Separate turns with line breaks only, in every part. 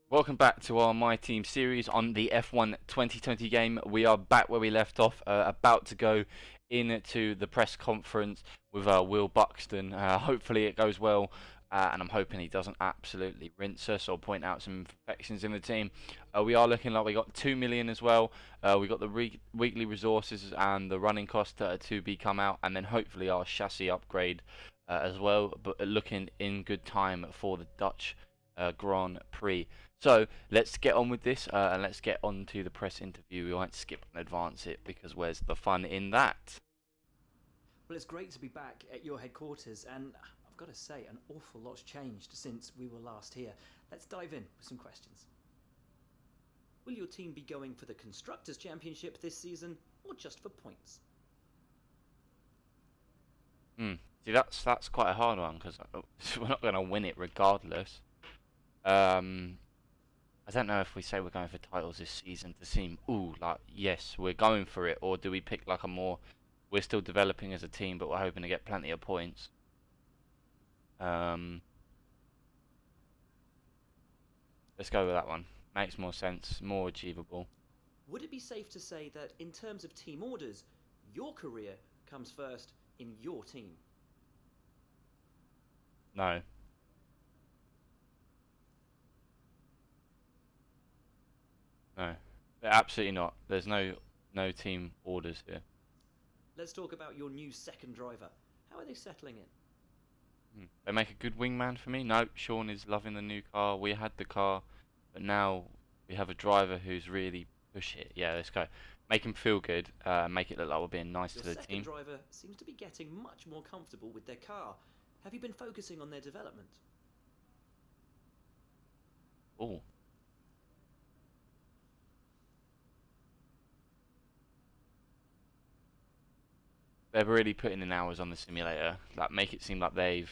Welcome back to our My Team series on the F1 2020 game. We are back where we left off, about to go into the press conference with Will Buxton. Hopefully it goes well, and I'm hoping he doesn't absolutely rinse us or point out some imperfections in the team. We are looking like we got 2 million as well. We got the weekly resources and the running cost to be come out, and then hopefully our chassis upgrade as well. But looking in good time for the Dutch Grand Prix. So let's get on with this and let's get on to the press interview. We won't skip and advance it because where's the fun in that?
Well, it's great to be back at your headquarters, and I've got to say, an awful lot's changed since we were last here. Let's dive in with some questions. Will your team be going for the Constructors' Championship this season, or just for points?
See, that's quite a hard one because we're not going to win it regardless. I don't know if we say we're going for titles this season to seem, ooh, like, yes, we're going for it, or do we pick like a more, we're still developing as a team, but we're hoping to get plenty of points. Let's go with that one. Makes more sense, more achievable.
Would it be safe to say that, in terms of team orders, your career comes first in your team?
No. No, absolutely not. There's no team orders here.
Let's talk about your new second driver. How are they settling in?
They make a good wingman for me. No, Sean is loving the new car. We had the car, but now we have a driver who's really push it. Yeah, let's go. Make him feel good. Make it look like we're being nice
Your
to the
second
team.
driver seems to be getting much more comfortable with their car. Have you been focusing on their development?
Oh. They're really putting in hours on the simulator. Like, make it seem like they've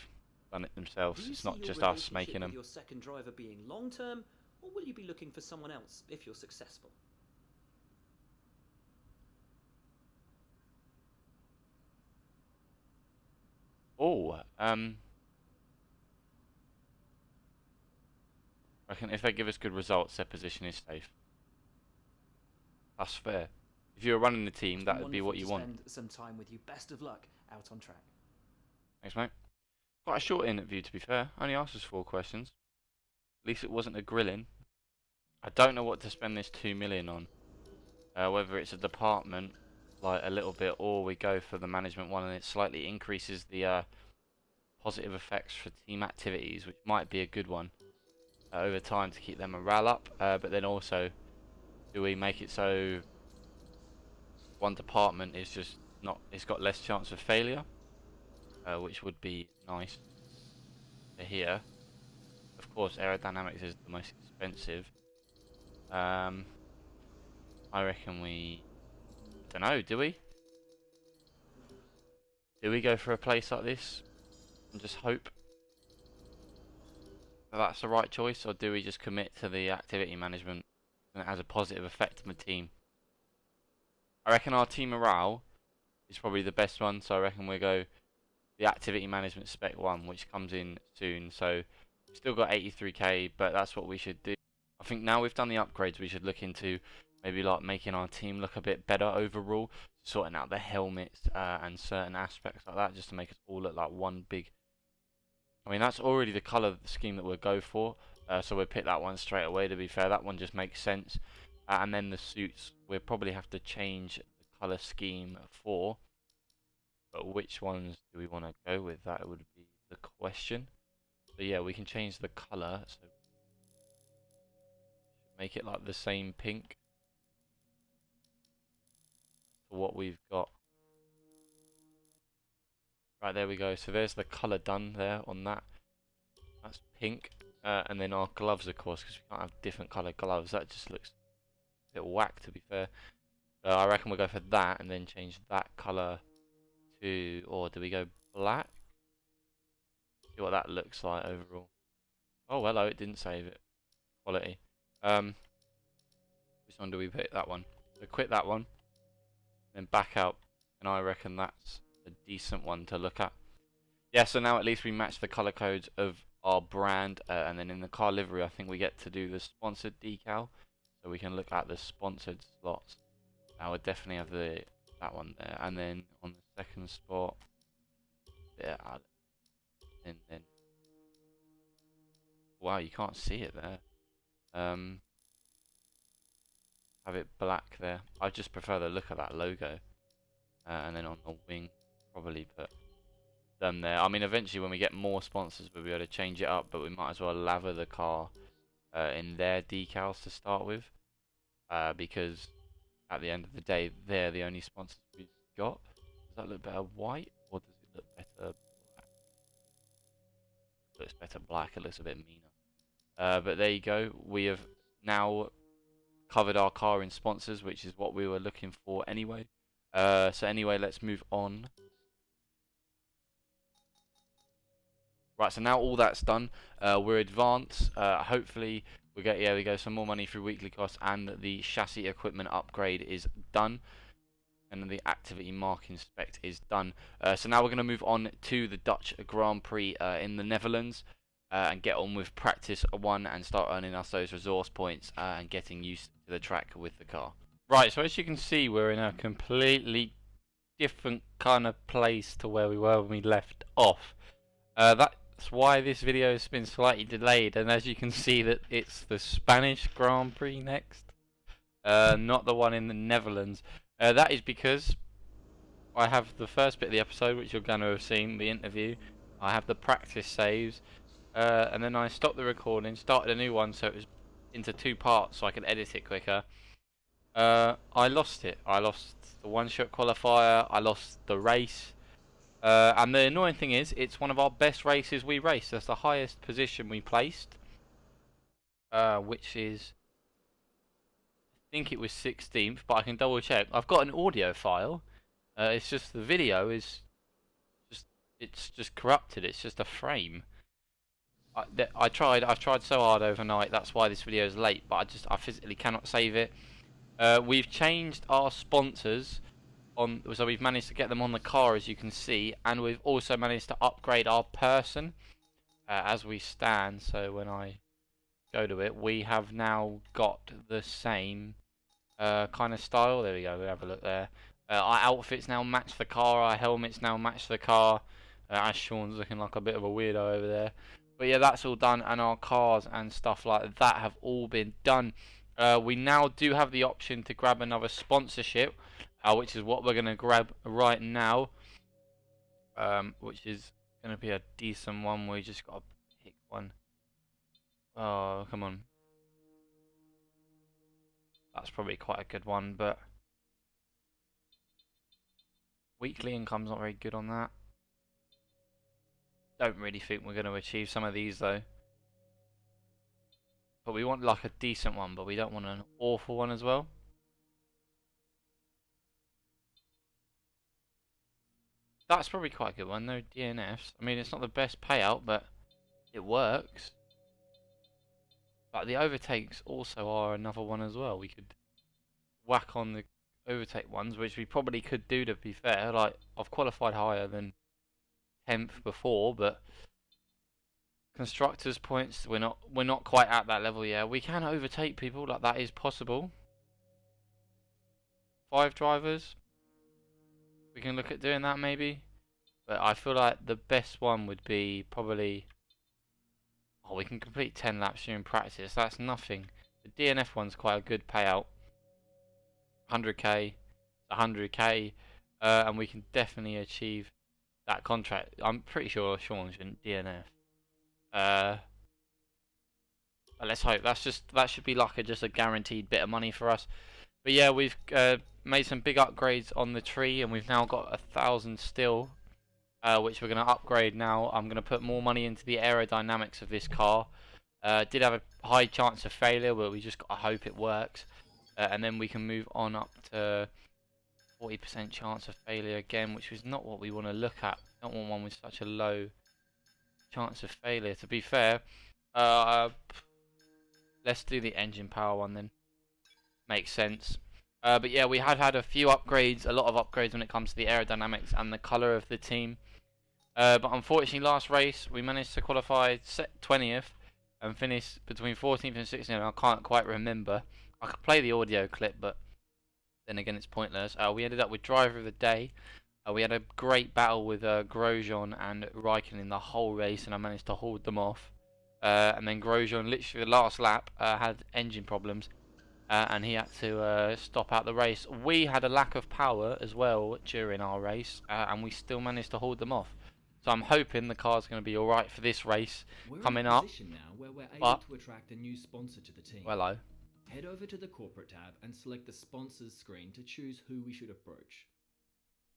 done it themselves. It's not just us making them.
Your second driver being long term, or will you be looking for someone else if you're successful?
Oh, I reckon if they give us good results, their position is safe. That's fair. If you were running the team, that would be what you want.
Spend some time with you. Best of luck out on track.
Thanks, mate. Quite a short interview, to be fair. Only asked us 4 questions. At least it wasn't a grilling. I don't know what to spend this 2 million on. Whether it's a department, like a little bit, or we go for the management one and it slightly increases the positive effects for team activities, which might be a good one over time to keep their morale up. But then also, do we make it so one department is just not, it's got less chance of failure, which would be nice to hear. Of course, aerodynamics is the most expensive. I reckon we, I don't know, do we? Do we go for a place like this and just hope that that's the right choice, or do we just commit to the activity management and it has a positive effect on the team? I reckon our team morale is probably the best one, so I reckon we go the activity management spec 1, which comes in soon. So still got 83k, but that's what we should do. I think now we've done the upgrades, we should look into maybe like making our team look a bit better overall, sorting out the helmets and certain aspects like that, just to make us all look like one big. I mean, that's already the colour scheme that we'll go for, so we'll pick that one straight away. To be fair, that one just makes sense. And then the suits, we'll probably have to change the colour scheme for. But which ones do we want to go with? That would be the question. So yeah, we can change the colour. So make it like the same pink to what we've got. Right, there we go. So there's the colour done there on that. That's pink. And then our gloves, of course, because we can't have different colour gloves. That just looks a bit whack, to be fair. I reckon we'll go for that and then change that colour to, or do we go black? See what that looks like overall. Oh, hello, it didn't save it. Quality. Which one do we pick? That one. So quit that one, then back out, and I reckon that's a decent one to look at. Yeah, so now at least we match the colour codes of our brand, and then in the car livery I think we get to do the sponsored decal, so we can look at the sponsored slots. I would definitely have that one there, and then on the second spot, yeah, and then wow, you can't see it there. Have it black there. I just prefer the look of that logo, and then on the wing, probably put them there. I mean, eventually when we get more sponsors, we'll be able to change it up, but we might as well lather the car in their decals to start with, because at the end of the day, they're the only sponsors we've got. Does that look better white, or does it look better black? It looks better black. It looks a bit meaner. But there you go. We have now covered our car in sponsors, which is what we were looking for anyway. So anyway, let's move on. Right, so now all that's done, we're advanced. Hopefully we get some more money through weekly costs, and the chassis equipment upgrade is done, and then the activity mark inspect is done. So now we're going to move on to the Dutch Grand Prix in the Netherlands, and get on with practice 1 and start earning us those resource points and getting used to the track with the car. Right, so as you can see, we're in a completely different kind of place to where we were when we left off. That's why this video has been slightly delayed, and as you can see that it's the Spanish Grand Prix next, not the one in the Netherlands. That is because I have the first bit of the episode, which you're going to have seen, the interview. I have the practice saves, and then I stopped the recording, started a new one, so it was into 2 parts so I could edit it quicker. I lost it. I lost the one-shot qualifier, I lost the race. And the annoying thing is, it's one of our best races we raced. That's the highest position we placed, which is, I think it was 16th, but I can double check. I've got an audio file. It's just the video is just corrupted. It's just a frame. I've tried so hard overnight. That's why this video is late. But I physically cannot save it. We've changed our sponsors. So we've managed to get them on the car, as you can see, and we've also managed to upgrade our person as we stand. So when I go to it, we have now got the same kind of style. There we go. We have a look there. Our outfits now match the car. Our helmets now match the car. As Sean's looking like a bit of a weirdo over there. But yeah, that's all done, and our cars and stuff like that have all been done. We now do have the option to grab another sponsorship, which is what we're going to grab right now, which is going to be a decent one. We just got to pick one. Oh, come on. That's probably quite a good one, but weekly income's not very good on that. Don't really think we're going to achieve some of these, though. But we want like a decent one, but we don't want an awful one as well. That's probably quite a good one, no DNFs. I mean, it's not the best payout, but it works. But the overtakes also are another one as well. We could whack on the overtake ones, which we probably could do, to be fair. Like, I've qualified higher than 10th before, but constructors points, we're not quite at that level yet. We can overtake people, like that is possible. 5 drivers, we can look at doing that maybe, but I feel like the best one would be probably, oh, we can complete 10 laps during practice. That's nothing. The DNF one's quite a good payout, 100k, 100k, and we can definitely achieve that contract. I'm pretty sure Sean shouldn't DNF. But let's hope. That should be like just a guaranteed bit of money for us. But yeah, we've made some big upgrades on the tree, and we've now got 1,000 still, which we're going to upgrade now. I'm going to put more money into the aerodynamics of this car. Did have a high chance of failure, but we just got to hope it works. And then we can move on up to 40% chance of failure again, which is not what we want to look at. Don't want one with such a low chance of failure. To be fair, let's do the engine power one then. Makes sense. But yeah, we have had a few upgrades, a lot of upgrades when it comes to the aerodynamics and the colour of the team. But unfortunately, last race we managed to qualify 20th and finish between 14th and 16th. I can't quite remember. I could play the audio clip, but then again, it's pointless. We ended up with driver of the day. We had a great battle with Grosjean and Raikkonen the whole race, and I managed to hold them off. And then Grosjean, literally the last lap, had engine problems, and he had to stop out the race. We had a lack of power as well during our race, and we still managed to hold them off. So I'm hoping the car's going to be alright for this race coming up.
Now where we're able
But,
to attract a new sponsor to the team.
hello.
Head over to the corporate tab and select the sponsors screen to choose who we should approach.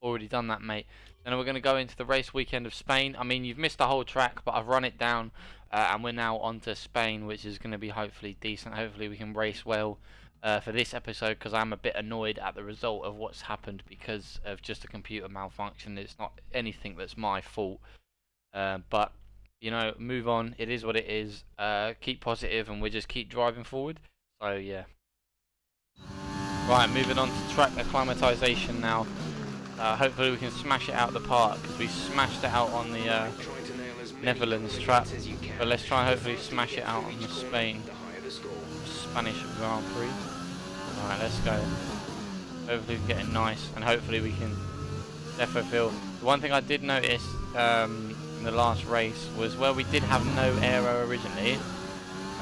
Already done that, mate. Then we're going to go into the race weekend of Spain. I mean, you've missed the whole track, but I've run it down, and we're now on to Spain, which is going to be hopefully decent. Hopefully we can race well for this episode, because I'm a bit annoyed at the result of what's happened because of just a computer malfunction. It's not anything that's my fault, but you know, move on. It is what it is. Keep positive, and we just keep driving forward. So yeah. Right, moving on to track acclimatization now. Hopefully we can smash it out of the park, because we smashed it out on the Netherlands track. But let's try and hopefully smash it out on the Spanish Grand Prix. Alright, let's go. Hopefully we can get it nice, and hopefully we can defo feel. The one thing I did notice in the last race was where we did have no aero originally,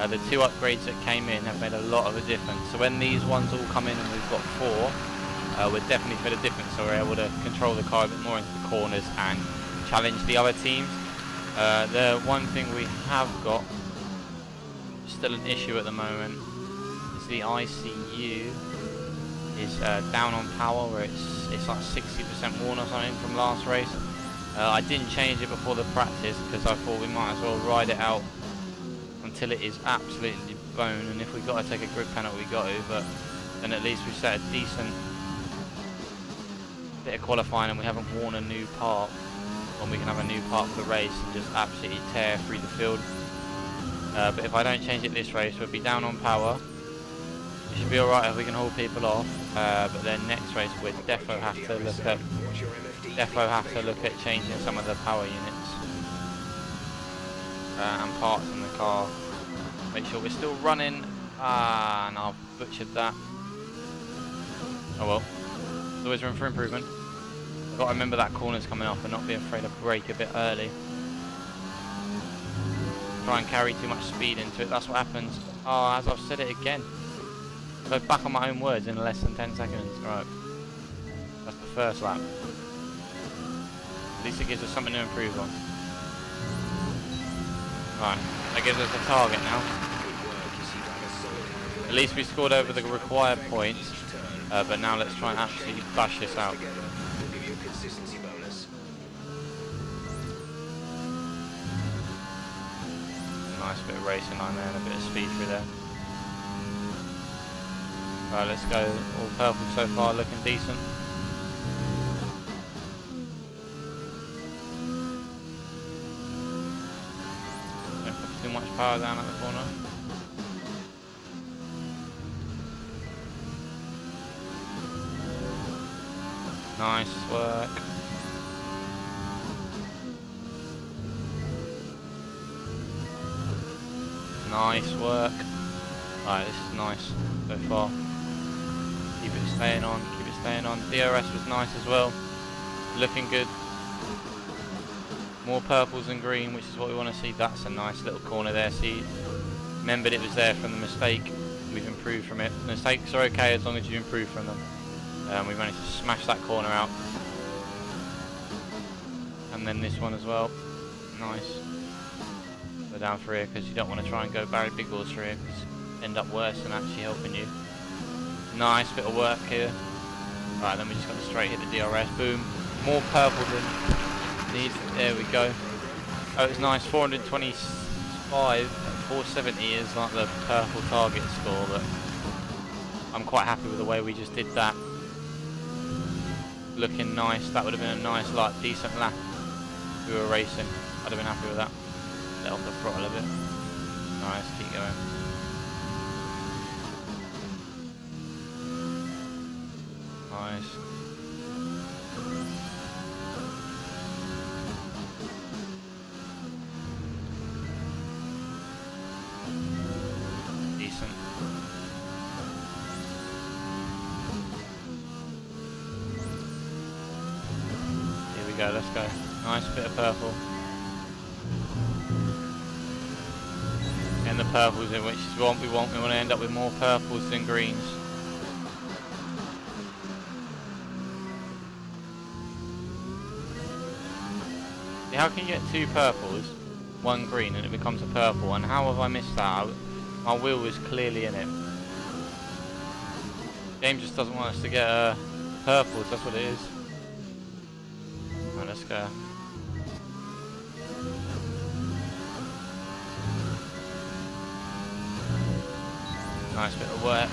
the 2 upgrades that came in have made a lot of a difference. So when these ones all come in and we've got 4, we're definitely feel a difference, so we're able to control the car a bit more into the corners and challenge the other teams. The one thing we have got, still an issue at the moment, is the ICU is down on power, where it's like 60% worn or something from last race. I didn't change it before the practice because I thought we might as well ride it out until it is absolutely bone, and if we got to take a grid penalty, we got to, but then at least we've set a decent bit of qualifying and we haven't worn a new part, when we can have a new part for the race and just absolutely tear through the field. But if I don't change it this race, we'll be down on power. It should be alright if we can hold people off, but then next race we'd defo have to look at changing some of the power units and parts in the car. Make sure we're still running. And I've butchered that. Oh well. There's always room for improvement. I've got to remember that corner's coming off and not be afraid to brake a bit early. Try and carry too much speed into it, that's what happens. Oh, as I've said it again. Go back on my own words in less than 10 seconds. Right. That's the first lap. At least it gives us something to improve on. Right, that gives us a target now. At least we scored over the required points, but now let's try and absolutely bash this out. Nice bit of racing line there and a bit of speed through there. Right, let's go. All purple so far, looking decent. Don't put too much power down at the corner. Nice work. Nice work. Right, this is nice so far. Keep it staying on, keep it staying on. DRS was nice as well. Looking good. More purples and green, which is what we want to see. That's a nice little corner there. See, remembered it was there from the mistake. We've improved from it. Mistakes are okay as long as you improve from them. We managed to smash that corner out. And then this one as well. Nice. Go down for here because you don't want to try and go Barry Big Balls through here because end up worse than actually helping you. Nice bit of work here. Right, then we just got to straight hit the DRS. Boom. More purple than needed. There we go. Oh, it's nice. 425. 470 is like the purple target score, but I'm quite happy with the way we just did that. Looking nice. That would have been a nice, like, decent lap if we were racing. I'd have been happy with that. Let off the throttle a bit. Nice, keep going. Nice. go, let's go. Nice bit of purple. And the purples in, which is what we want. We want to end up with more purples than greens. See, how can you get 2 purples, 1 green, and it becomes a purple? And how have I missed that? My wheel was clearly in it. The game just doesn't want us to get purples, that's what it is. Right, let's go. Nice bit of work.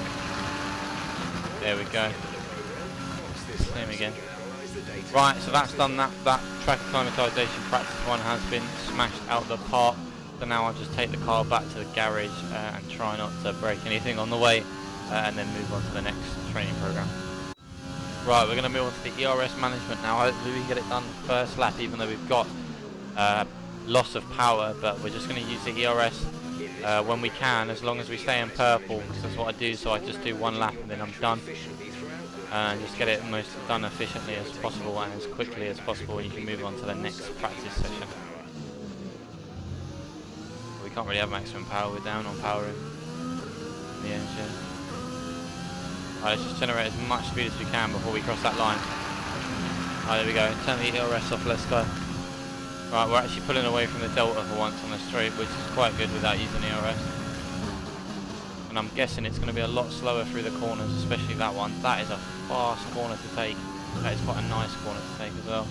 There we go. Same again. Right, so that's done that. That track acclimatization practice 1 has been smashed out of the park. So now I'll just take the car back to the garage and try not to break anything on the way, and then move on to the next training program. Right, we're going to move on to the ERS management now. Hopefully we can get it done first lap, even though we've got loss of power, but we're just going to use the ERS when we can, as long as we stay in purple, because that's what I do. So I just do 1 lap and then I'm done, and just get it most done efficiently as possible and as quickly as possible, and you can move on to the next practice session. We can't really have maximum power, we're down on power in the engine. Right, let's just generate as much speed as we can before we cross that line. Right, there we go, turn the ERS off, let's go. Right, we're actually pulling away from the delta for once on the straight, which is quite good without using ERS. And I'm guessing it's going to be a lot slower through the corners, especially that one. That is a fast corner to take. That is quite a nice corner to take as well.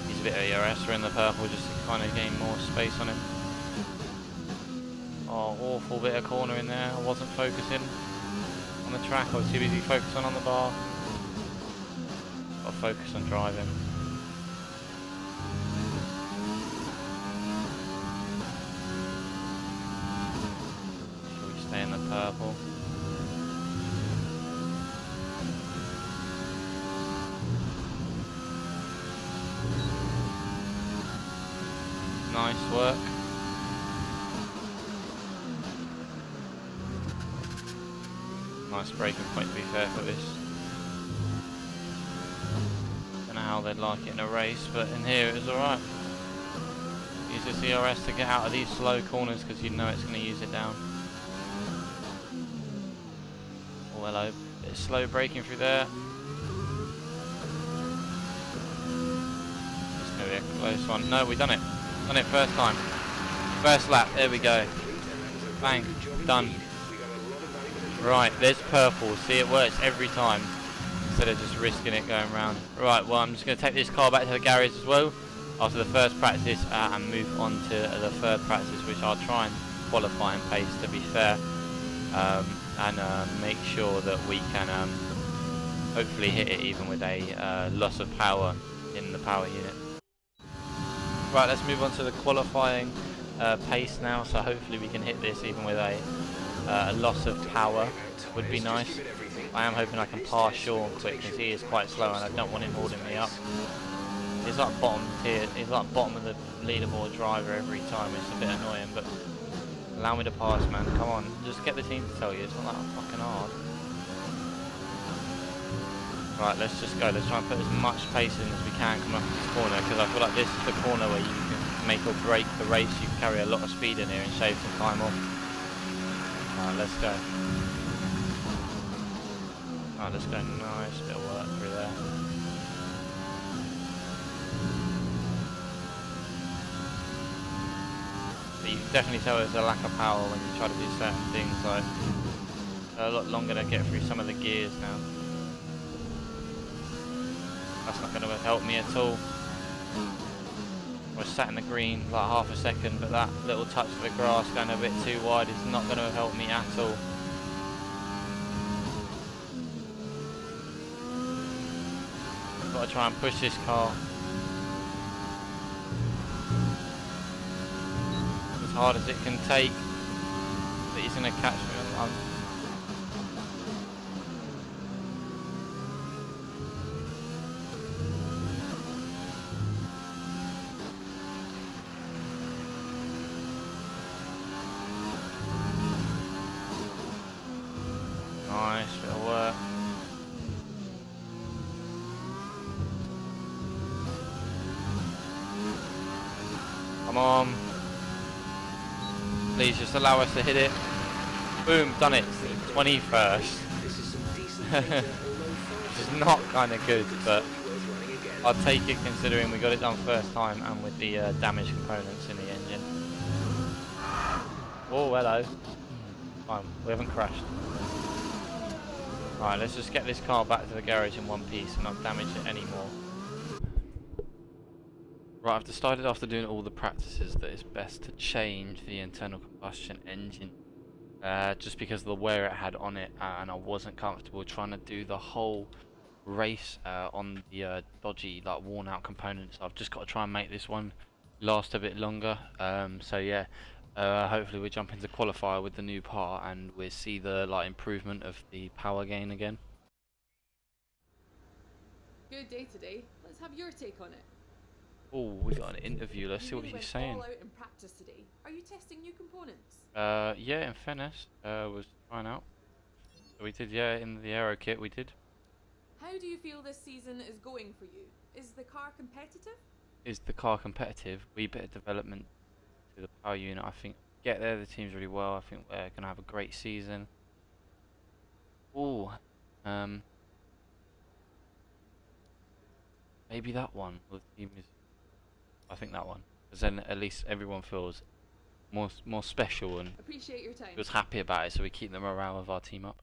Use a bit of ERS, we're in the purple just to kind of gain more space on him. Oh, awful bit of corner in there. I wasn't focusing on the track, I was too busy focusing on the bar. Got to focus on driving. Stay in the purple. Nice work. Nice braking point, to be fair, for this. Don't know how they'd like it in a race, but in here it was alright. Use this ERS to get out of these slow corners, because you know it's going to use it down. Oh, hello. Bit of slow braking through there. It's going to be a close one. No, we've done it. Done it first time. First lap. There we go. Bang. Done. Right, there's purple. See, it works every time, instead of just risking it going round. Right, well, I'm just going to take this car back to the garage as well after the first practice, and move on to the third practice, which I'll try and qualify and pace, to be fair, and make sure that we can hopefully hit it even with a loss of power in the power unit. Right, let's move on to the qualifying pace now, so hopefully we can hit this even with a loss of power. Would be nice. I am hoping I can pass Sean quick, because he is quite slow and I don't want him holding me up. He's like bottom tier, he's like bottom of the leaderboard driver every time, which is a bit annoying, but allow me to pass, man, come on, just get the team to tell you, it's not that fucking hard. Right, let's just go, let's try and put as much pace in as we can come up this corner, because I feel like this is the corner where you can make or break the race. You can carry a lot of speed in here and shave some time off. Alright, let's go. Alright, let's go, nice bit of work through there. But you can definitely tell there's a lack of power when you try to do certain things, like a lot longer to get through some of the gears now. That's not going to help me at all. I was sat in the green like half a second, but that little touch of the grass going a bit too wide is not going to help me at all. Got to try and push this car as hard as it can take, but he's going to catch me. Nice bit of work. Come on. Please just allow us to hit it. Boom, done it. 21st. Which is not kind of good, but I'll take it considering we got it done first time and with the damaged components in the engine. Oh, hello. Fine, we haven't crashed. Alright, let's just get this car back to the garage in one piece and not damage it anymore. Right, I've decided after doing all the practices that it's best to change the internal combustion engine. Just because of the wear it had on it, and I wasn't comfortable trying to do the whole race on the dodgy, like worn out components. I've just got to try and make this one last a bit longer. So yeah, hopefully we'll jump into qualifier with the new part and we'll see the improvement of the power gain again.
Good day today. Let's have your take on it.
Oh, we got an interview. Let's see what he's saying.
All out in practice today. Are you testing new components?
Yeah, in fairness, was trying out. So we did, yeah, in the aero kit we did.
How do you feel this season is going for you? Is the car competitive?
Is the car competitive? Wee bit of development to the power unit. I think get there, the team's really well. I think we're gonna have a great season. Oh, maybe that one. The team is. I think that one, because then at least everyone feels more special and
Appreciate your time.
feels happy about it. So we keep the morale of our team up.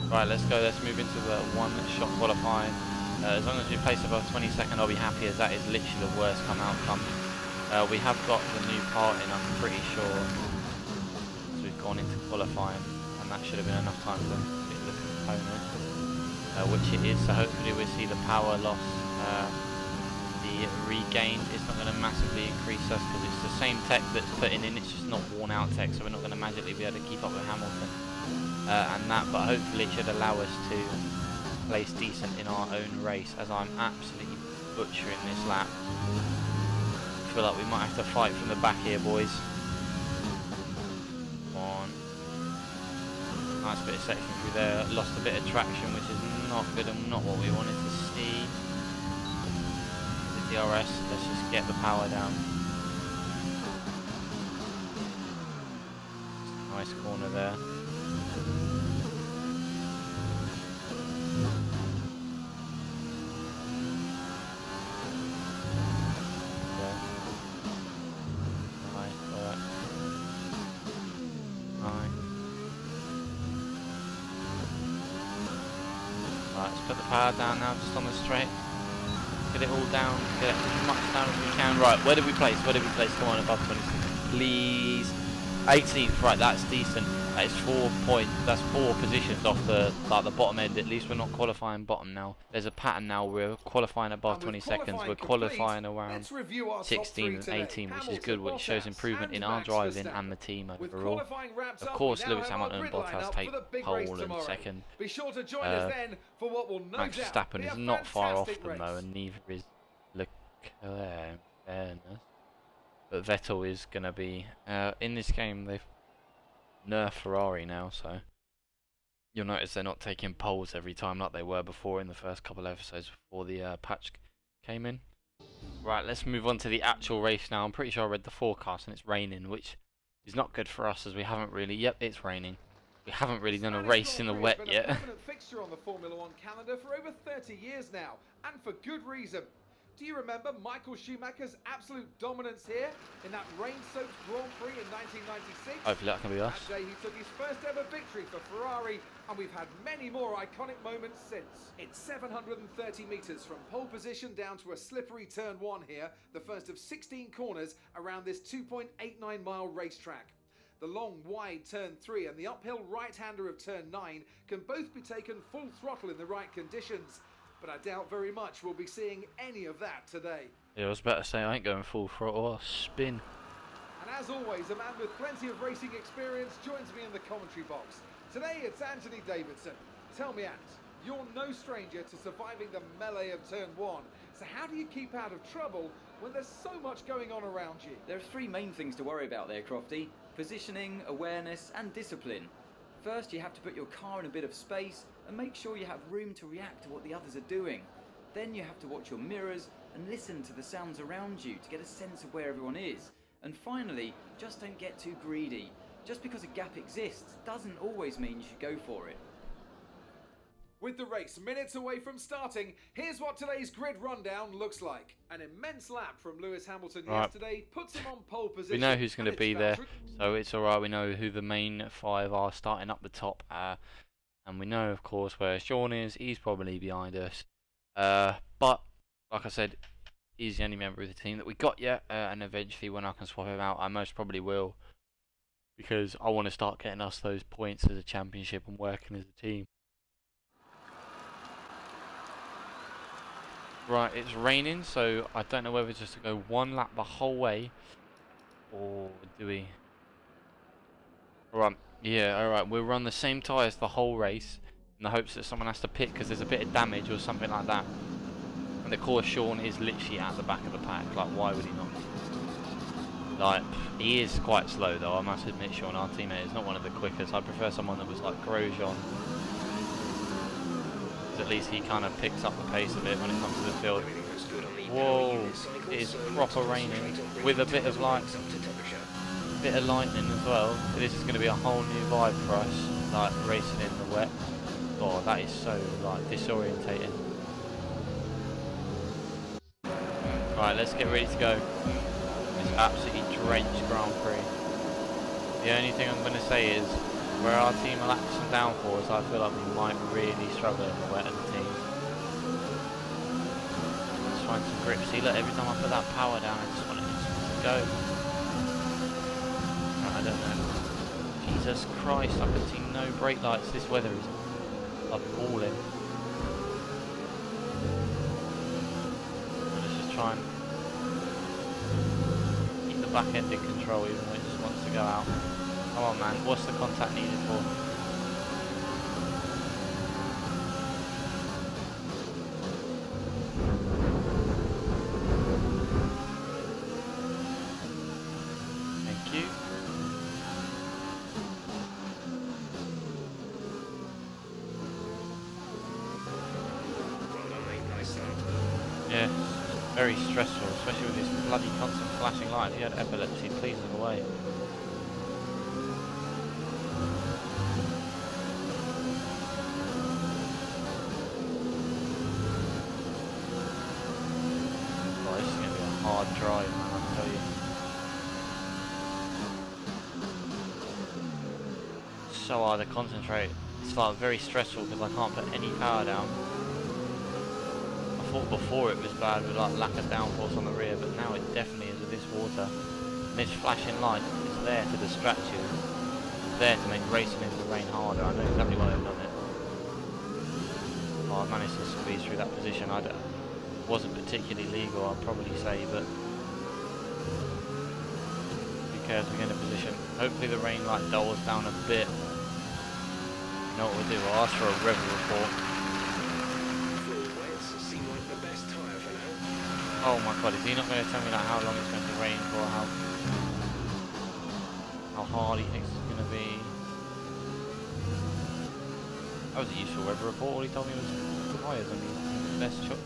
Right, let's go. Let's move into the one-shot qualifying. As long as we place above 22nd, I'll be happy, as that is literally the worst outcome. We have got the new part in, I'm pretty sure. So we've gone into qualifying, and that should have been enough time to fit the component, which it is. So hopefully we'll see the power loss be regained. It's not going to massively increase us because it's the same tech that's putting in. It's just not worn out tech, so we're not going to magically be able to keep up with Hamilton. And that, but hopefully it should allow us to place decent in our own race, as I'm absolutely butchering this lap. I feel like we might have to fight from the back here, boys. Come on. Nice bit of section through there. Lost a bit of traction, which is not good and not what we wanted to see. The DRS, let's just get the power down. Nice corner there. Let's put the power down now, just on the straight. Get it all down, get it as much down as we can. Right, where did we place? Where did we place? Come on, above 26. Please. 18th, right, that's decent. That is 4 points. That's 4 positions off the bottom end. At least we're not qualifying bottom now. There's a pattern now. We're qualifying above 20 seconds. We're qualifying around 16 and 18, which is good, which shows improvement in our driving and the team overall. Of course, Lewis Hamilton and Bottas take pole and second. Max Verstappen is not far off them though, and neither is Leclerc, in fairness. But Vettel is going to be in this game. They've nerfed Ferrari now, so you'll notice they're not taking poles every time like they were before in the first couple of episodes before the patch came in. Right, let's move on to the actual race now. I'm pretty sure I read the forecast and it's raining, which is not good for us as we haven't really. Yep, it's raining. We haven't really done a race in the wet yet.
It's been a permanent fixture on the Formula One calendar for over 30 years now, and for good reason. Do you remember Michael Schumacher's absolute dominance here in that rain-soaked Grand Prix in 1996?
Hopefully that can be us.
That day he took his first ever victory for Ferrari, and we've had many more iconic moments since. It's 730 metres from pole position down to a slippery turn 1 here, the first of 16 corners around this 2.89 mile racetrack. The long, wide turn 3 and the uphill right-hander of turn 9 can both be taken full throttle in the right conditions. But I doubt very much we'll be seeing any of that today.
Yeah, I was about to say I ain't going full throttle. I'll spin.
And as always, a man with plenty of racing experience joins me in the commentary box. Today it's Anthony Davidson. Tell me, Ant, you're no stranger to surviving the melee of turn 1. So how do you keep out of trouble when there's so much going on around you?
There are 3 main things to worry about there, Crofty. Positioning, awareness and discipline. First, you have to put your car in a bit of space and make sure you have room to react to what the others are doing. Then you have to watch your mirrors and listen to the sounds around you to get a sense of where everyone is. And finally, just don't get too greedy. Just because a gap exists doesn't always mean you should go for it.
With the race minutes away from starting, here's what today's grid rundown looks like. An immense lap from Lewis Hamilton yesterday puts him on pole position.
We know who's going to be there, so it's alright. We know who the main 5 are starting up the top. And we know, of course, where Sean is. He's probably behind us. But, like I said, he's the only member of the team that we got yet. And eventually, when I can swap him out, I most probably will. Because I want to start getting us those points as a championship and working as a team. Right, it's raining, so I don't know whether just to go 1 lap the whole way, or do we? Alright, yeah, alright, we'll run the same tyres the whole race, in the hopes that someone has to pit because there's a bit of damage or something like that. And of course Sean is literally at the back of the pack, like why would he not? Like, he is quite slow though, I must admit. Sean, our teammate, is not one of the quickest. I prefer someone that was like Grosjean. At least he kind of picks up the pace a bit when it comes to the field. Whoa, it is proper raining with a bit of like, bit of lightning as well. This is going to be a whole new vibe for us, like racing in the wet. Oh, that is so like disorientating. Right, let's get ready to go. It's absolutely drenched Grand Prix. The only thing I'm going to say is, where our team are lacking some downforce, I feel like we might really struggle in the wet as a team. Let's find some grip. See, look, every time I put that power down, I just want it to go. Right, I don't know. Jesus Christ, I can see no brake lights. This weather is appalling. Let's just try and keep the back end in control, even though it just wants to go out. Come on, man, what's the contact needed for? Thank you. Yeah, very stressful, especially with this bloody constant flashing light. If you had epilepsy, please look away. Drive, man, I'll tell you. So hard to concentrate. It's like very stressful because I can't put any power down. I thought before it was bad with like lack of downforce on the rear, but now it definitely is with this water. And this flashing light is there to distract you. It's there to make racing in the rain harder. I know exactly why they've done it. Oh, I managed to squeeze through that position. Wasn't particularly legal, I'll probably say, but who cares? We get in a position. Hopefully the rain like dulls down a bit. You know what we'll do? We'll ask for a REMBER report. Oh my god, is he not going to tell me like how long it's going to rain for? How hard he thinks it's going to be? That was a useful REMBER report. All he told me was tyres and the best shot.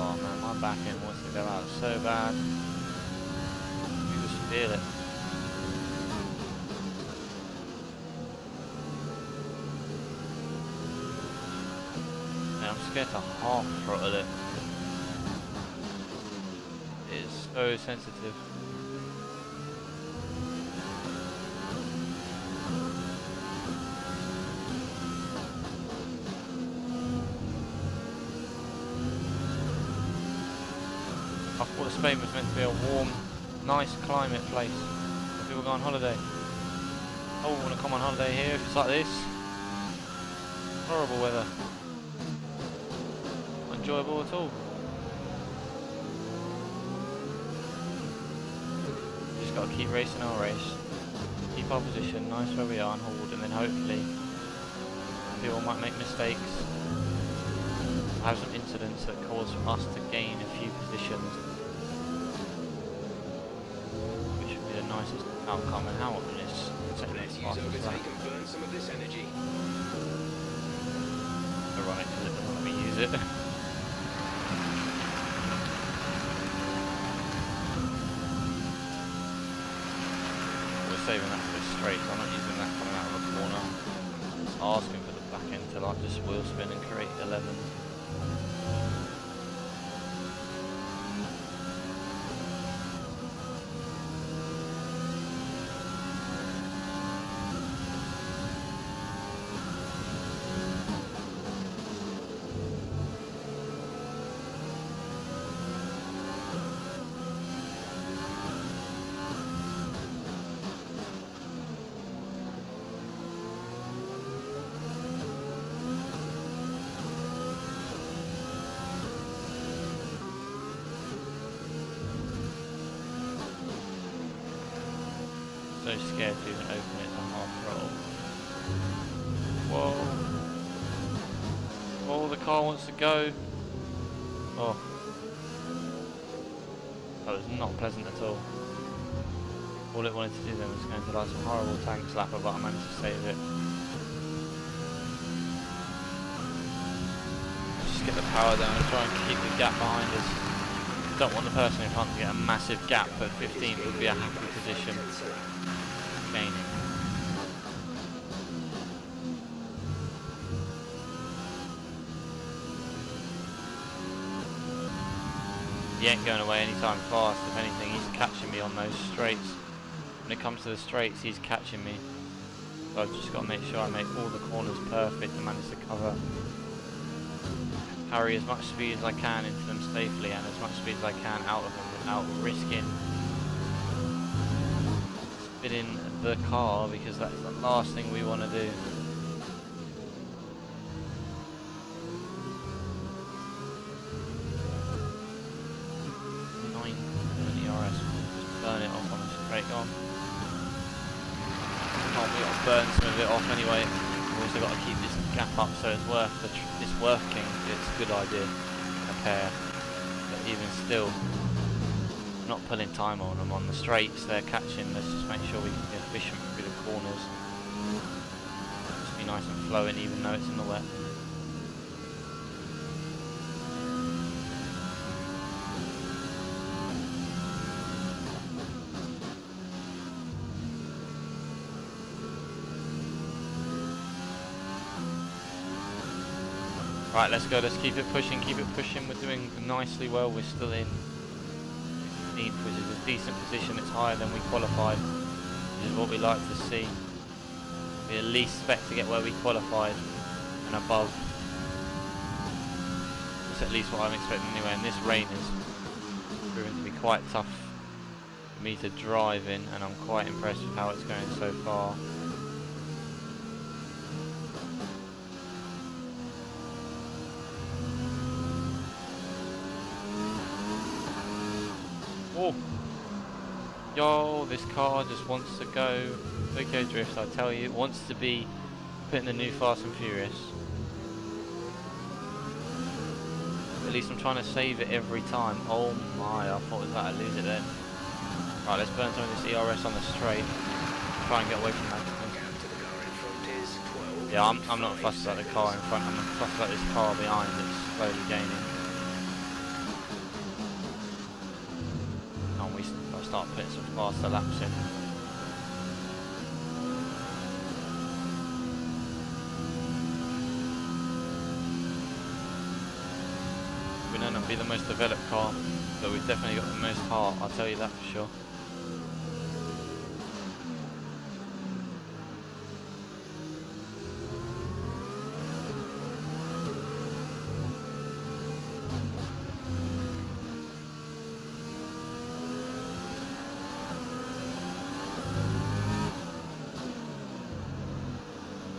Oh man, my back end wants to go out so bad. You just feel it. Man, I'm scared to half throttle it. It is so sensitive. I thought Spain was meant to be a warm, nice climate place where people go on holiday. I wouldn't want to come on holiday here if it's like this. Horrible weather. Not enjoyable at all. Just got to keep racing our race. Keep our position nice where we are and hold, and then hopefully people might make mistakes. Have some incidents that cause us to gain a few positions, which would be the nicest outcome. And Hamilton is second as fast as that. Ironic because it doesn't let me use it. saving that for the straight, so I'm not using that coming out of the corner. Just asking for the back end to like just wheel spin and create 11s. So scared to even open it to half roll. Whoa. Oh, the car wants to go. Oh. That was not pleasant at all. All it wanted to do then was go into like some horrible tank slapper, but I managed to save it. Just get the power down and try and keep the gap behind us. Don't want the person in front to get a massive gap, but 15th would be a happy position. Gaining. He ain't going away anytime fast. If anything, he's catching me on those straights. When it comes to the straights, he's catching me. So I've just got to make sure I make all the corners perfect and manage to cover. Carry as much speed as I can into them safely and as much speed as I can out of them without risking spinning the car, because that's the last thing we want to do. ERS, just burn it off on the straight on. Oh, we got to burn some of it off anyway. We've also got to keep this gap up so it's worth it's working. It's a good idea, a pair, but even still, not pulling time on them on the straights. They're catching. Let's just make sure we can be efficient through the corners. Just be nice and flowing, even though it's in the wet. Right, let's go, let's keep it pushing, we're doing nicely well, we're still in 15th, which is a decent position, it's higher than we qualified, which is what we like to see. We at least expect to get where we qualified and above. That's at least what I'm expecting anyway, and this rain is proving to be quite tough for me to drive in, and I'm quite impressed with how it's going so far. Oh, yo, this car just wants to go Tokyo Drift, I tell you, it wants to be put in the new Fast and Furious. At least I'm trying to save it every time. Oh my, I thought I was about to lose it then. Right, let's burn some of this ERS on the straight. Try and get away from that. Yeah, I'm not fussed about the car in front, I'm fussed about this car behind that's slowly gaining. I'll start putting some faster laps in. We may not be the most developed car, but we've definitely got the most heart, I'll tell you that for sure.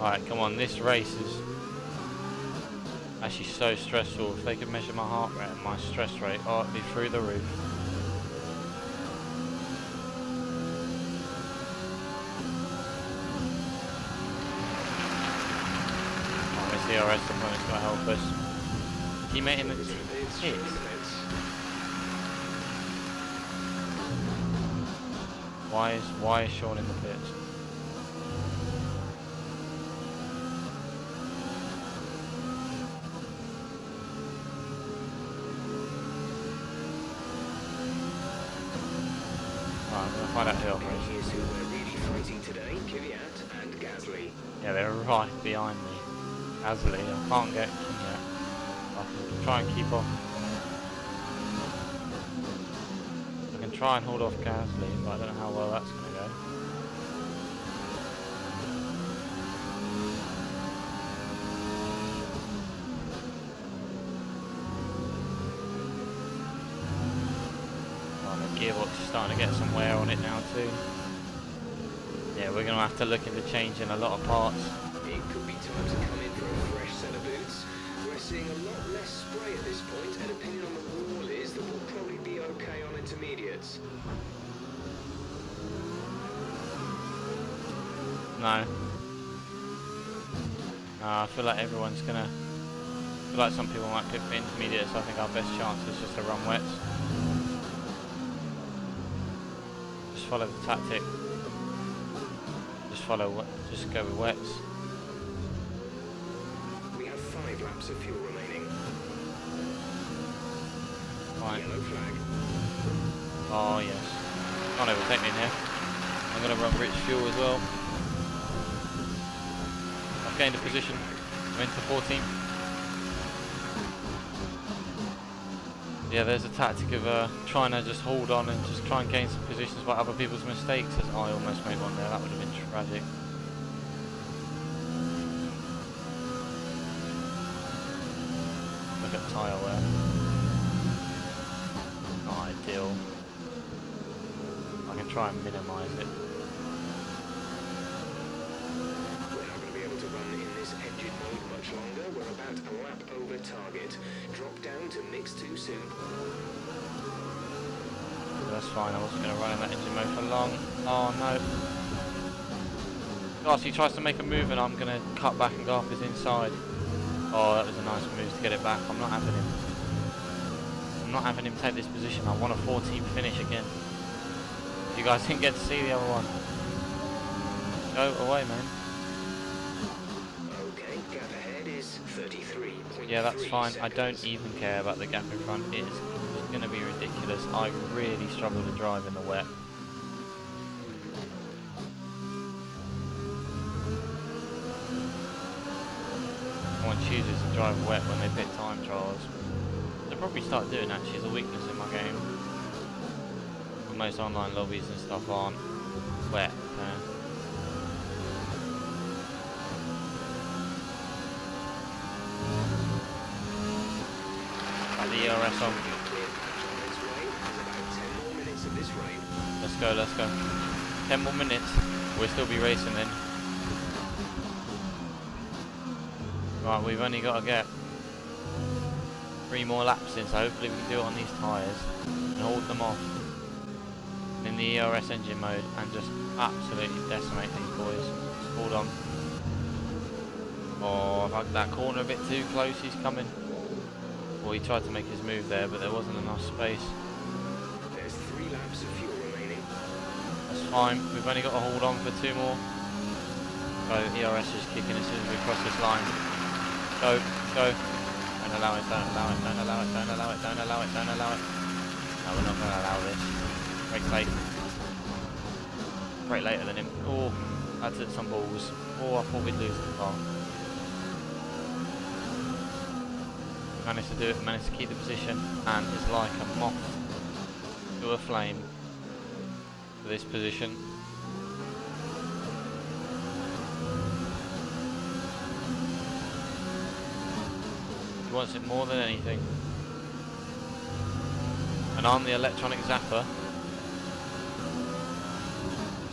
Alright, come on, this race is actually so stressful. If they could measure my heart rate and my stress rate, oh, it'd be through the roof. Oh, this DRS opponent's going to help us. He made him hit. Why is Sean in the pits? I'm going to find out who operates.
Racing today, Kvyat and Gasly.
Yeah, they're right behind me. Gasly, I can't get Kvyat. I can try and keep off. I can try and hold off Gasly, but I don't know how well that's going to go. Gearbox is starting to get some wear on it now too. Yeah, we're going to have to look into changing a lot of parts.
It could be time to come in for a fresh set of boots. We're seeing a lot less spray at this point, and opinion on the wall is that we'll probably be okay on intermediates.
No. I feel like everyone's going to... I feel like some people might pick for intermediates, so I think our best chance is just to run wets. Follow the tactic. Just go with wets.
We have 5 laps of fuel remaining.
Fine.
Yellow flag.
Oh yes. Can't overtake me in here. I'm gonna run rich fuel as well. I've gained a position. I'm into 14th. Yeah, there's a tactic of trying to just hold on and just try and gain some positions by other people's mistakes, as I almost made one there. That would have been tragic. Look at tyre wear. Not ideal. I can try and minimise it.
We're not going to be able to run in this engine mode much longer. We're about a lap over target. Drop down to mix too soon.
That's fine, I wasn't going to run in that engine mode for long. Oh no. Gosh, he tries to make a move and I'm going to cut back and go off his inside. Oh, that was a nice move to get it back. I'm not having him. I'm not having him take this position. I want a 14th finish again. You guys didn't get to see the other one. Go away, man.
Okay, gap ahead is 33.3.
Yeah, that's fine. I don't
seconds.
even care about the gap in front. It is going to be ridiculous. I really struggle to drive in the wet. Everyone chooses to drive wet when they pick time trials. They'll probably start doing actually as a weakness in my game. But most online lobbies and stuff aren't wet. Got the ERS on. Let's go, let's go. 10 more minutes. We'll still be racing then. Right, we've only got to get 3 more laps in, so hopefully we can do it on these tyres and hold them off in the ERS engine mode and just absolutely decimate these boys. Just hold on. Oh, I've hugged that corner a bit too close, he's coming. Well, he tried to make his move there, but there wasn't enough space.
There's 3 laps of fuel remaining.
That's fine, we've only got to hold on for 2 more. So ERS is kicking as soon as we cross this line. Go, go. Don't allow it, don't allow it, don't allow it, don't allow it, don't allow it, don't allow it. No, we're not going to allow this. Brake late. Brake later than him. Oh, that's hit some balls. Oh, I thought we'd lose the car. Managed to do it, managed to keep the position, and is like a moth to a flame for this position. He wants it more than anything. And I'm the electronic zapper.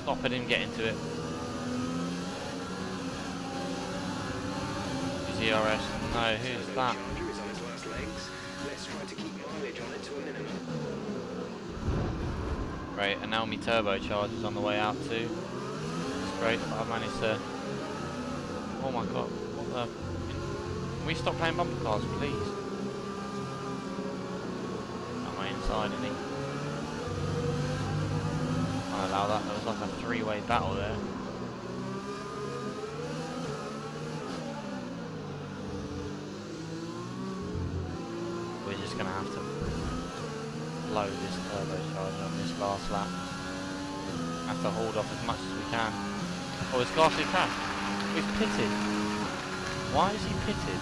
Stopping him getting to it. Is ERS? No, who's that?
Charger is on its last legs. Let's try to keep mileage on it to a minimum.
Great, and now my turbocharger's on the way out too. It's great, but I managed to... Oh my god, what the... Can we stop playing bumper cars, please? Am I inside any? Can't allow that, there was like a 3-way battle there. We're just gonna have to blow this turbocharger on this last lap. Have to hold off as much as we can. Oh, it's Garcia crashed. He's pitted. Why is he pitted?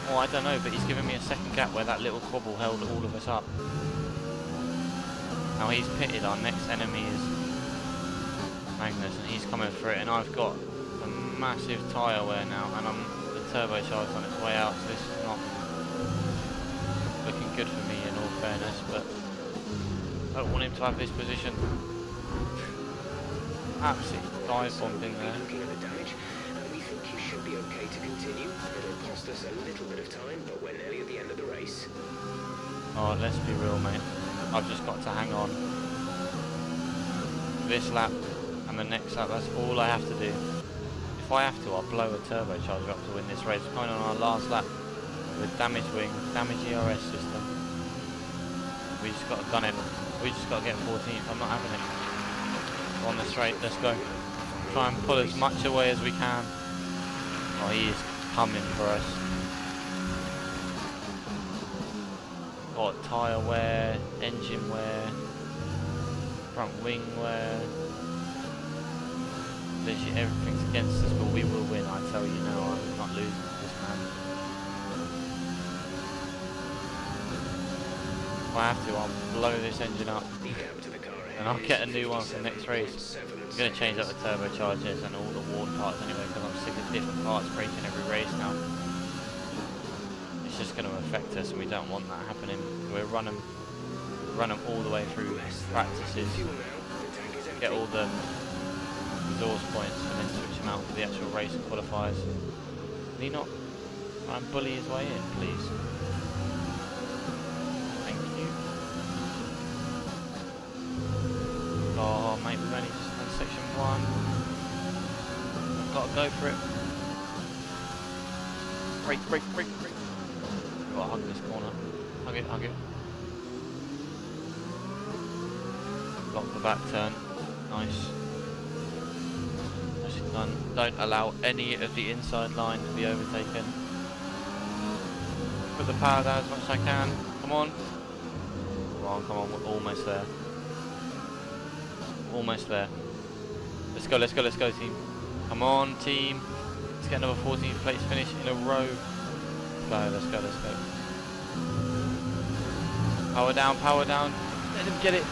Oh, I don't know, but he's given me a second gap where that little quabble held all of us up. Now he's pitted. Our next enemy is Magnus, and he's coming for it, and I've got a massive tyre wear now, and the turbocharged on its way out, so this is not looking good for me in all fairness, but I don't want him to have this position. Absolutely dive bombed in there.
Looking at the damage, we think you should be okay to continue. It'll cost us a little bit of time, but we're nearly at the end of the race.
Alright, let's be real, mate. I've just got to hang on. This lap and the next lap, that's all I have to do. If I have to, I'll blow a turbocharger up to win this race. Going on our last lap with damaged wing, damaged ERS system. We just got to gun it. We just got to get 14th. I'm not having it. On the straight, let's go. Try and pull as much away as we can. Oh, he is coming for us. Got tyre wear, engine wear, front wing wear. Literally everything's against us, but we will win, I tell you now. I'm not losing to this man. If I have to, I'll blow this engine up. And I'll get a new one for the next race. I'm going to change up the turbochargers and all the water parts anyway, because I'm sick of different parts breaking every race now. It's just going to affect us, and we don't want that happening. We'll run them all the way through practices, get all the resource points, and then switch them out for the actual race and qualifiers. Can he not try and bully his way in, please? Thank you. Oh, mate, we've only just done section 1. I've got to go for it. Brake. Got to hug this corner. Hug it. Block the back turn. Nice. Nicely done. Don't allow any of the inside line to be overtaken. Put the power down as much as I can. Come on. Come on, we're almost there. Almost there. Let's go team. Come on team. Let's get another 14th place finish in a row. Let's go. Power down. Let him get it.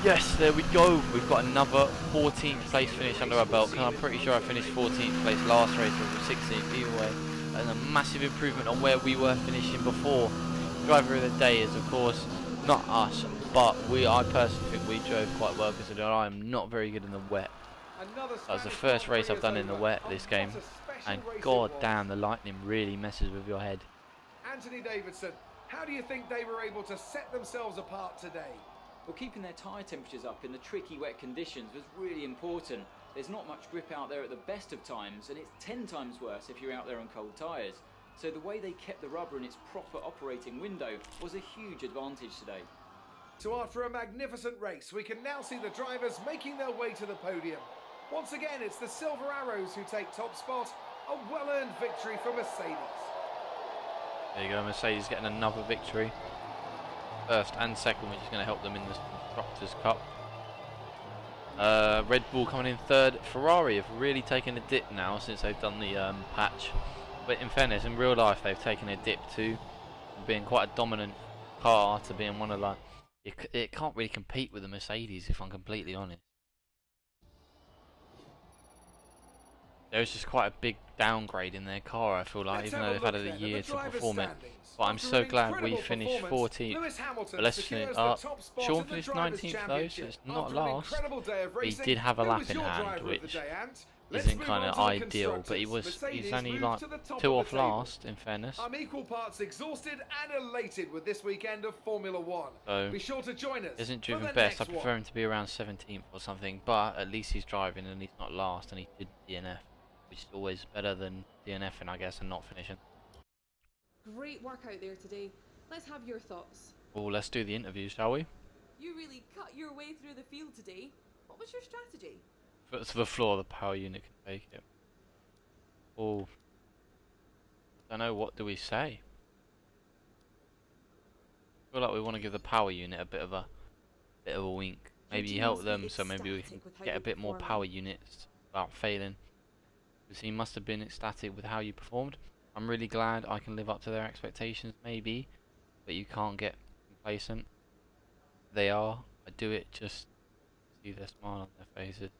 Yes, there we go. We've got another 14th place finish under our belt, because I'm pretty sure I finished 14th place last race, or 16th either way. And a massive improvement on where we were finishing before. Driver of the day is of course not us, but I personally think we drove quite well, considering I am not very good in the wet. That was the first race I've done in the wet this game, and god damn, the lightning really messes with your head.
Anthony Davidson, how do you think they were able to set themselves apart today?
Well, keeping their tyre temperatures up in the tricky wet conditions was really important. There's not much grip out there at the best of times, and it's 10 times worse if you're out there on cold tyres. So the way they kept the rubber in its proper operating window was a huge advantage today.
So after a magnificent race, we can now see the drivers making their way to the podium. Once again, it's the Silver Arrows who take top spot, a well-earned victory for Mercedes.
There you go, Mercedes getting another victory. First and second, which is going to help them in the Constructors' Cup. Red Bull coming in third. Ferrari have really taken a dip now since they've done the patch. But in fairness, in real life, they've taken a dip too, from being quite a dominant car to being one of like it can't really compete with the Mercedes, if I'm completely honest. There's just quite a big downgrade in their car, I feel like, even though they've had a year to perform it. But I'm so glad we finished 14th. But let's finish up. Sean finished 19th though, so it's not last. But he did have a lap in hand, which isn't kind of ideal. But he's only like 2 off last, in fairness.
I'm equal parts exhausted and elated with this weekend of Formula 1.
So
be sure to join us.
Isn't driven best. I prefer him to be around 17th or something. But at least he's driving and he's not last, and he did DNF. Which is always better than DNFing, I guess, and not finishing.
Great work out there today. Let's have your thoughts.
Oh, let's do the interview, shall we?
You really cut your way through the field today. What was your strategy?
To the floor, the power unit can take it. Oh. I don't know, what do we say? feel like we want to give the power unit a bit of a wink. Maybe
team
help
must be
them so maybe we can
ecstatic with how
get a
you're
bit more
performing.
power units without failing. Because he must have been ecstatic with how you performed. I'm really glad I can live up to their expectations, maybe, but you can't get complacent. They are. I do it just to see their smile on their faces.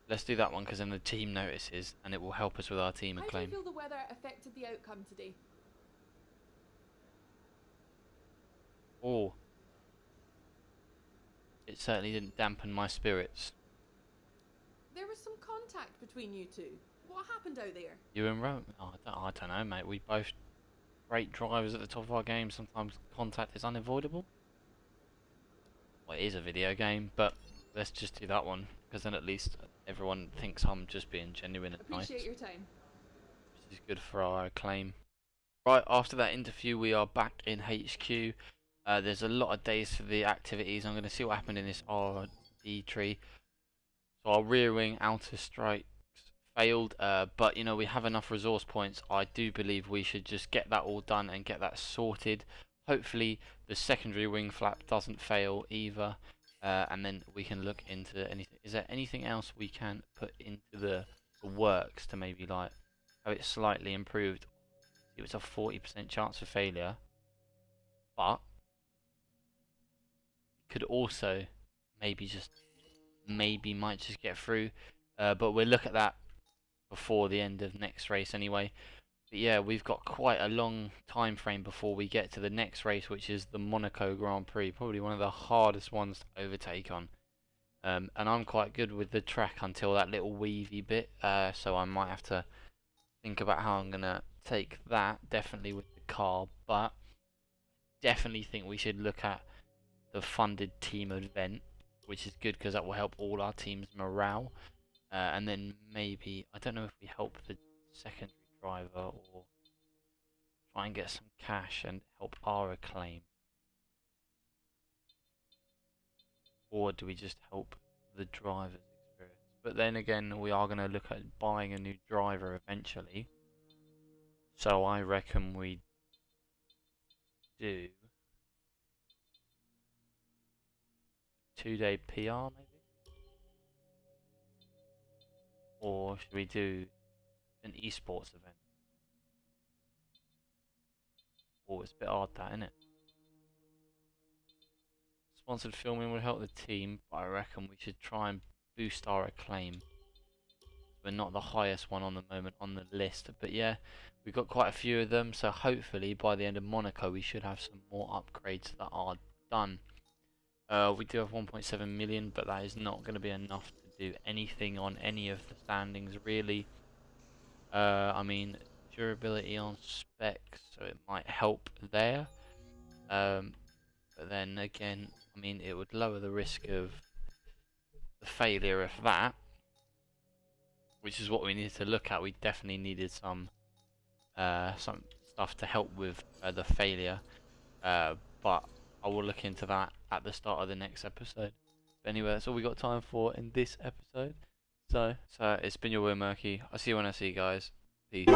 Let's do that one because then the team notices and it will help us with our team
How do you
acclaim.
feel the weather affected the outcome today?
Oh, it certainly didn't dampen my spirits.
There was some contact between you two. What happened out there?
You and Rome? Oh, I don't know, mate. We both great drivers at the top of our game. Sometimes contact is unavoidable. Well, it is a video game, but let's just do that one because then at least everyone thinks I'm just being genuine and nice.
Appreciate your time.
Which is good for our acclaim. Right, after that interview, we are back in HQ. There's a lot of days for the activities. I'm going to see what happened in this RD tree. So our rear wing outer strikes failed, but you know we have enough resource points. I do believe we should just get that all done and get that sorted. Hopefully the secondary wing flap doesn't fail either, and then we can look into anything. Is there anything else we can put into the works to maybe like have it slightly improved? It was a 40% chance of failure, but could also maybe might just get through, but we'll look at that before the end of next race anyway. But yeah, we've got quite a long time frame before we get to the next race, which is the Monaco Grand Prix, probably one of the hardest ones to overtake on. And I'm quite good with the track until that little weavy bit, so I might have to think about how I'm gonna take that, definitely with the car, but definitely think we should look at the funded team event, which is good because that will help all our teams' morale. And then maybe, I don't know if we help the secondary driver or try and get some cash and help our acclaim. Or do we just help the driver's experience? But then again, we are going to look at buying a new driver eventually. So I reckon we do 2-day PR maybe? Or should we do an esports event? Oh, it's a bit hard that, isn't it? Sponsored filming would help the team, but I reckon we should try and boost our acclaim. We're not the highest one on the moment on the list, but yeah, we've got quite a few of them, so hopefully by the end of Monaco we should have some more upgrades that are done. We do have 1.7 million, but that is not going to be enough to do anything on any of the standings really. I mean, durability on specs, so it might help there. But then again, I mean, it would lower the risk of the failure of that, which is what we needed to look at. We definitely needed some stuff to help with the failure, but I will look into that at the start of the next episode. But anyway, that's all we got time for in this episode. So it's been your Will Murky. I'll see you when I see you guys. Peace.